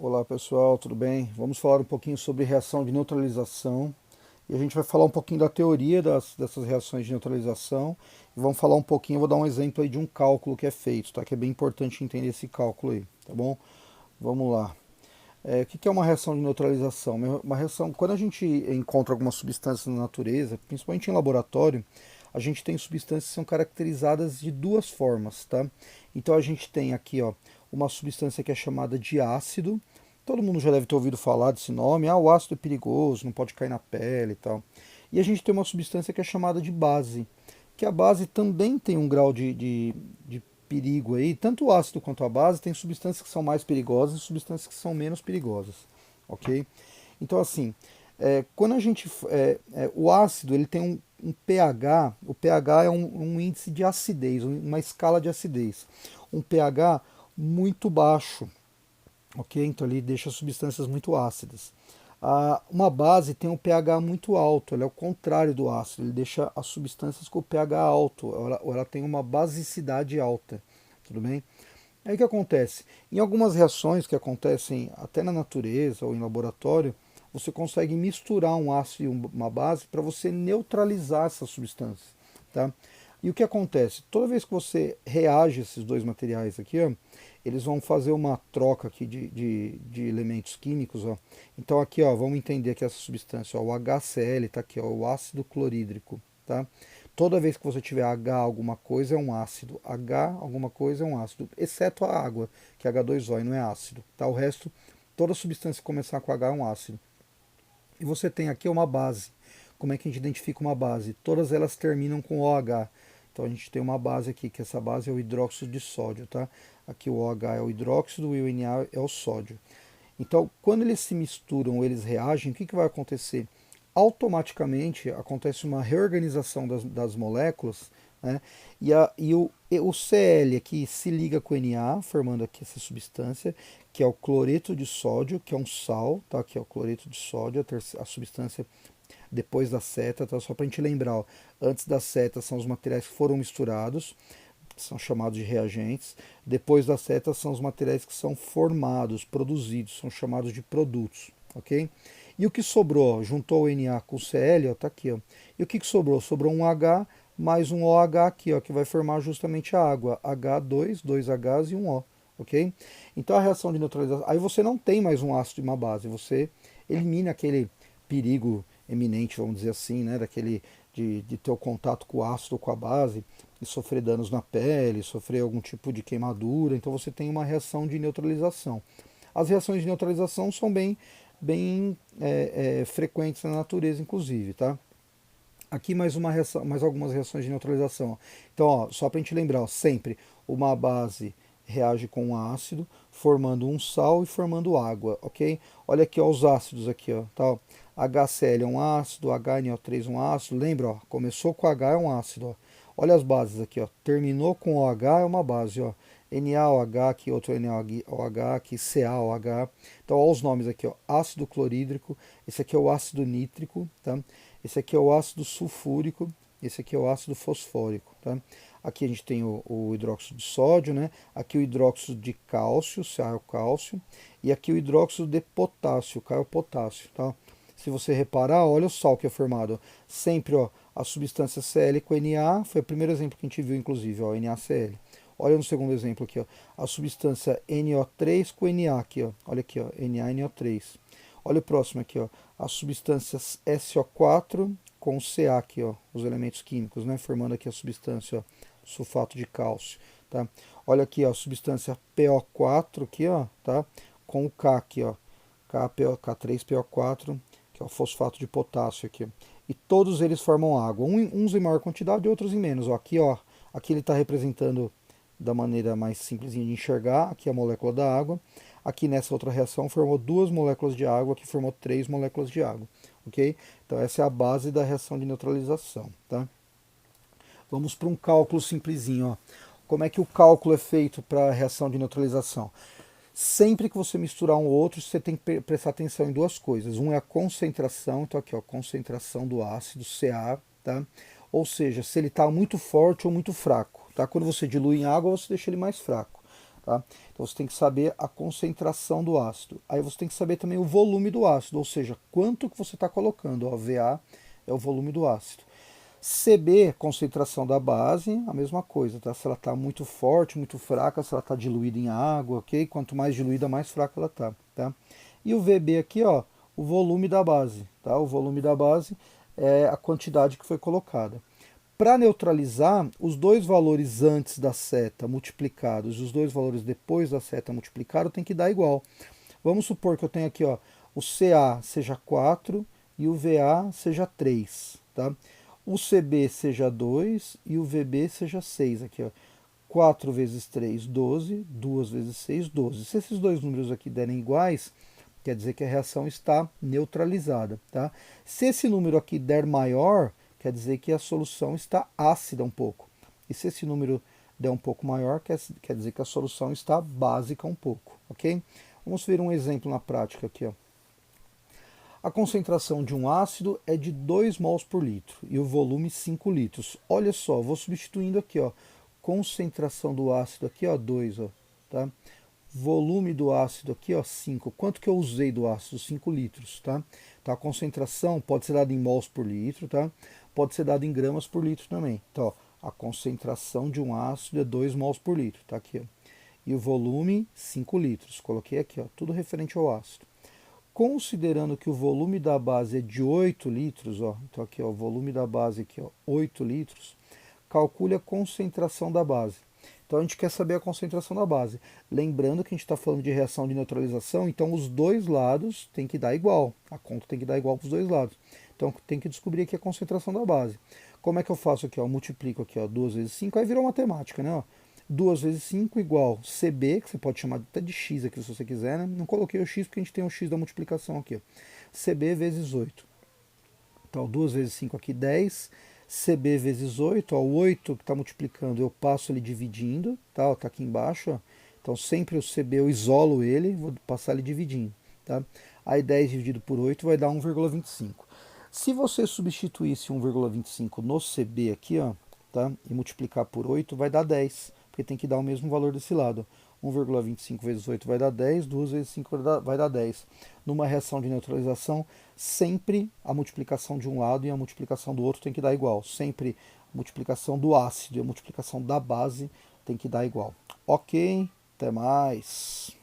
Olá pessoal, tudo bem? Vamos falar um pouquinho sobre reação de neutralização e a gente vai falar um pouquinho da teoria dessas reações de neutralização e vamos falar um pouquinho, eu vou dar um exemplo aí de um cálculo que é feito, tá? Que é bem importante entender esse cálculo aí, tá bom? Vamos lá. O que é uma reação de neutralização? Uma reação, quando a gente encontra alguma substância na natureza, principalmente em laboratório, a gente tem substâncias que são caracterizadas de duas formas, tá? Então a gente tem aqui, ó, uma substância que é chamada de ácido. Todo mundo já deve ter ouvido falar desse nome. Ah, o ácido é perigoso, não pode cair na pele e tal. E a gente tem uma substância que é chamada de base, que a base também tem um grau de perigo aí. Tanto o ácido quanto a base tem substâncias que são mais perigosas e substâncias que são menos perigosas, ok? Então assim, quando a gente o ácido ele tem um pH, o pH é um índice de acidez, uma escala de acidez, um pH muito baixo, ok? Então ele deixa substâncias muito ácidas. Uma base tem um pH muito alto, ela é o contrário do ácido, ele deixa as substâncias com o pH alto, ou ela tem uma basicidade alta, tudo bem? Aí o que acontece? Em algumas reações que acontecem até na natureza ou em laboratório, você consegue misturar um ácido e uma base para você neutralizar essas substâncias, tá? E o que acontece? Toda vez que você reage esses dois materiais aqui, ó, eles vão fazer uma troca aqui de elementos químicos, ó. Então aqui, ó, vamos entender que essa substância, ó, o HCl está aqui, ó, o ácido clorídrico, tá? Toda vez que você tiver H alguma coisa é um ácido, H alguma coisa é um ácido, exceto a água, que é H2O e não é ácido, tá? O resto, toda substância que começar com H é um ácido. E você tem aqui uma base. Como é que a gente identifica uma base? Todas elas terminam com OH. Então a gente tem uma base aqui, que essa base é o hidróxido de sódio, tá? Aqui o OH é o hidróxido e o Na é o sódio. Então, quando eles se misturam, eles reagem, o que vai acontecer? Automaticamente acontece uma reorganização das moléculas, né? E o Cl aqui se liga com o Na, formando aqui essa substância, que é o cloreto de sódio, que é um sal, tá? Que é o cloreto de sódio, a substância depois da seta, tá? Só para a gente lembrar, ó, antes da seta são os materiais que foram misturados, são chamados de reagentes. Depois da seta são os materiais que são formados, produzidos, são chamados de produtos, ok? E o que sobrou? Ó, juntou o Na com o Cl, ó, tá aqui, ó. E o que sobrou? Sobrou um H mais um OH aqui, ó, que vai formar justamente a água. H2, dois Hs e um O, ok? Então a reação de neutralização, aí você não tem mais um ácido e uma base, você elimina aquele perigo eminente, vamos dizer assim, né, daquele de ter o contato com o ácido ou com a base e sofrer danos na pele, sofrer algum tipo de queimadura, então você tem uma reação de neutralização. As reações de neutralização são bem frequentes na natureza, inclusive, tá? Aqui mais uma reação, mais algumas reações de neutralização. Então, ó, só para a gente lembrar, ó, sempre uma base reage com um ácido, formando um sal e formando água, ok? Olha aqui ó, os ácidos aqui, ó, tá? HCl é um ácido, HNO3 um ácido. Lembra, ó, começou com H é um ácido, ó. Olha as bases aqui, ó. Terminou com OH é uma base, ó. NaOH, aqui outro NaOH, aqui CaOH. Então, olha os nomes aqui, ó. Ácido clorídrico, esse aqui é o ácido nítrico, tá? Esse aqui é o ácido sulfúrico, esse aqui é o ácido fosfórico, tá? Aqui a gente tem o hidróxido de sódio, né? Aqui o hidróxido de cálcio, Ca é o cálcio, e aqui o hidróxido de potássio, K é o potássio, tá? Se você reparar, olha o sal que é formado. Sempre, ó, a substância Cl com Na, foi o primeiro exemplo que a gente viu, inclusive, ó, NaCl. Olha no segundo exemplo aqui, ó, a substância NO3 com Na aqui, ó. Olha aqui, ó, NaNO3. Olha o próximo aqui, ó, as substâncias SO4 com Ca aqui, ó, os elementos químicos, né, formando aqui a substância, ó, sulfato de cálcio, tá? Olha aqui, ó, a substância PO4 aqui, ó, tá? Com o K aqui, ó, K3PO4, que é o fosfato de potássio aqui. E todos eles formam água, uns em maior quantidade e outros em menos. Ó, aqui ele está representando da maneira mais simples de enxergar, aqui a molécula da água. Aqui nessa outra reação formou duas moléculas de água, aqui formou três moléculas de água, ok? Então essa é a base da reação de neutralização, tá? Vamos para um cálculo simplesinho, ó. Como é que o cálculo é feito para a reação de neutralização? Sempre que você misturar um ou outro, você tem que prestar atenção em duas coisas. Um é a concentração, então aqui ó, concentração do ácido Ca, tá? Ou seja, se ele está muito forte ou muito fraco, tá? Quando você dilui em água, você deixa ele mais fraco. tá? Então você tem que saber a concentração do ácido. Aí você tem que saber também o volume do ácido, ou seja, quanto que você está colocando. Ó, VA é o volume do ácido. CB, concentração da base, a mesma coisa, tá? Se ela está muito forte, muito fraca, se ela está diluída em água, ok? Quanto mais diluída, mais fraca ela está, tá? E o VB aqui, ó, o volume da base, tá? O volume da base é a quantidade que foi colocada. Para neutralizar, os dois valores antes da seta multiplicados e os dois valores depois da seta multiplicado tem que dar igual. Vamos supor que eu tenho aqui, ó, o CA seja 4 e o VA seja 3, tá? O CB seja 2 e o VB seja 6 aqui, ó. 4 vezes 3, 12, 2 vezes 6, 12. Se esses dois números aqui derem iguais, quer dizer que a reação está neutralizada, tá? Se esse número aqui der maior, quer dizer que a solução está ácida um pouco. E se esse número der um pouco maior, quer dizer que a solução está básica um pouco, ok? Vamos ver um exemplo na prática aqui, ó. A concentração de um ácido é de 2 mols por litro e o volume 5 litros. Olha só, vou substituindo aqui, ó, concentração do ácido aqui, ó, 2, ó, tá? Volume do ácido aqui, ó, 5. Quanto que eu usei do ácido? 5 litros, tá? Então a concentração pode ser dada em mols por litro, tá? Pode ser dada em gramas por litro também. Então, ó, a concentração de um ácido é 2 mols por litro, tá aqui, ó. E o volume, 5 litros. Coloquei aqui, ó, tudo referente ao ácido. Considerando que o volume da base é de 8 litros, ó, então aqui ó, o volume da base aqui, ó, 8 litros, calcule a concentração da base. Então a gente quer saber a concentração da base. Lembrando que a gente está falando de reação de neutralização, então os dois lados tem que dar igual. A conta tem que dar igual para os dois lados. Então tem que descobrir aqui a concentração da base. Como é que eu faço aqui? Ó, multiplico aqui, ó, 2 vezes 5, aí virou matemática, né? Ó. 2 vezes 5 igual CB, que você pode chamar até de X aqui se você quiser, né? Não coloquei o X porque a gente tem o X da multiplicação aqui. Ó. CB vezes 8. Então, 2 vezes 5 aqui, 10. CB vezes 8. Ó, o 8 que está multiplicando, eu passo ele dividindo. Tá, ó, tá aqui embaixo. Ó. Então, sempre o CB eu isolo ele, vou passar ele dividindo. Tá? Aí 10 dividido por 8 vai dar 1,25. Se você substituísse 1,25 no CB aqui, ó, tá? E multiplicar por 8, vai dar 10. Porque tem que dar o mesmo valor desse lado. 1,25 vezes 8 vai dar 10, 2 vezes 5 vai dar 10. Numa reação de neutralização, sempre a multiplicação de um lado e a multiplicação do outro tem que dar igual. Sempre a multiplicação do ácido e a multiplicação da base tem que dar igual. Ok, até mais.